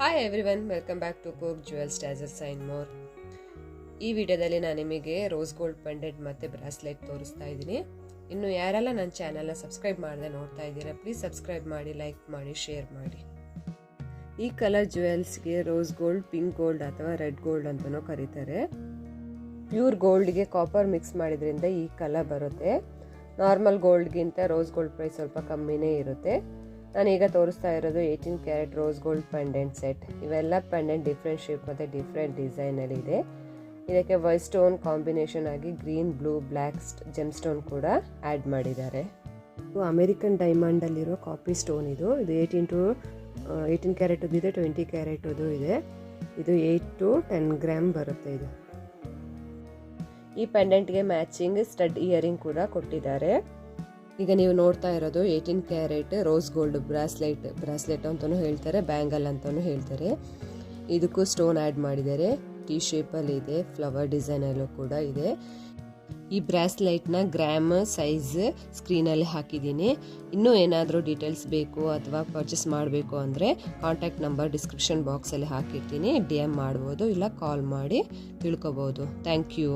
Hi everyone, welcome back to cook jewels designers and more. ಈ ವಿಡಿಯೋದಲ್ಲಿ ನಾನು ನಿಮಗೆ ರೋಸ್ ಗೋಲ್ಡ್ ಪೆಂಡೆಂಟ್ ಮತ್ತು ಬ್ರಾಸ್ಲೆಟ್ ತೋರಿಸ್ತಾ ಇದ್ದೀನಿ. ಇನ್ನು ಯಾರೆಲ್ಲ ನನ್ನ ಚಾನಲ್ನ ಸಬ್ಸ್ಕ್ರೈಬ್ ಮಾಡದೆ ನೋಡ್ತಾ ಇದ್ದೀರಾ, ಪ್ಲೀಸ್ ಸಬ್ಸ್ಕ್ರೈಬ್ ಮಾಡಿ, ಲೈಕ್ ಮಾಡಿ, ಶೇರ್ ಮಾಡಿ. ಈ ಕಲರ್ ಜ್ಯುವೆಲ್ಸ್ಗೆ ರೋಸ್ ಗೋಲ್ಡ್, ಪಿಂಕ್ ಗೋಲ್ಡ್ ಅಥವಾ ರೆಡ್ ಗೋಲ್ಡ್ ಅಂತಲೂ ಕರೀತಾರೆ. ಪ್ಯೂರ್ ಗೋಲ್ಡ್ಗೆ ಕಾಪರ್ ಮಿಕ್ಸ್ ಮಾಡಿದ್ರಿಂದ ಈ ಕಲರ್ ಬರುತ್ತೆ. ನಾರ್ಮಲ್ ಗೋಲ್ಡ್ಗಿಂತ ರೋಸ್ ಗೋಲ್ಡ್ ಪ್ರೈಸ್ ಸ್ವಲ್ಪ ಕಮ್ಮಿನೇ ಇರುತ್ತೆ. ನಾನೀಗ ತೋರಿಸ್ತಾ ಇರೋದು 18 carrot rose gold pendant set. ಇವೆಲ್ಲ ಪೆಂಡೆಂಟ್ ಡಿಫ್ರೆಂಟ್ ಶೇಪ್ ಮತ್ತು ಡಿಫ್ರೆಂಟ್ ಡಿಸೈನಲ್ಲಿ ಇದೆ. ಇದಕ್ಕೆ ವೈಟ್ ಸ್ಟೋನ್ ಕಾಂಬಿನೇಷನ್ ಆಗಿ green, blue, black GeM stone ಕೂಡ ಆ್ಯಡ್ ಮಾಡಿದ್ದಾರೆ. ಇದು ಅಮೆರಿಕನ್ ಡೈಮಂಡಲ್ಲಿರೋ ಕಾಪಿ ಸ್ಟೋನ್. ಇದು 18 ಕ್ಯಾರೆಟದು ಇದೆ, 20 ಕ್ಯಾರೆಟದು ಇದೆ. ಇದು 8 to 10 ಗ್ರಾಮ್ ಬರುತ್ತೆ. ಇದು ಈ ಪೆಂಡೆಂಟ್ಗೆ ಮ್ಯಾಚಿಂಗ್ ಸ್ಟಡ್ ಇಯರಿಂಗ್ ಕೂಡ ಕೊಟ್ಟಿದ್ದಾರೆ. ಈಗ ನೀವು ನೋಡ್ತಾ ಇರೋದು 18 ಕ್ಯಾರೆಟ್ ರೋಸ್ ಗೋಲ್ಡ್ ಬ್ರಾಸ್ಲೆಟ್ ಅಂತಲೂ ಹೇಳ್ತಾರೆ, ಬ್ಯಾಂಗಲ್ ಅಂತಲೂ ಹೇಳ್ತಾರೆ. ಇದಕ್ಕೂ ಸ್ಟೋನ್ ಆ್ಯಡ್ ಮಾಡಿದ್ದಾರೆ. ಟಿ ಶೇಪಲ್ಲಿ ಇದೆ, ಫ್ಲವರ್ ಡಿಸೈನಲ್ಲೂ ಕೂಡ ಇದೆ. ಈ ಬ್ರಾಸ್ಲೆಟ್ನ ಗ್ರಾಮ್ ಸೈಜ್ ಸ್ಕ್ರೀನಲ್ಲಿ ಹಾಕಿದ್ದೀನಿ. ಇನ್ನೂ ಏನಾದರೂ ಡೀಟೇಲ್ಸ್ ಬೇಕು ಅಥವಾ ಪರ್ಚೇಸ್ ಮಾಡಬೇಕು ಅಂದರೆ ಕಾಂಟ್ಯಾಕ್ಟ್ ನಂಬರ್ ಡಿಸ್ಕ್ರಿಪ್ಷನ್ ಬಾಕ್ಸಲ್ಲಿ ಹಾಕಿರ್ತೀನಿ. DM ಮಾಡ್ಬೋದು, ಇಲ್ಲ ಕಾಲ್ ಮಾಡಿ ತಿಳ್ಕೊಬೋದು. Thank you.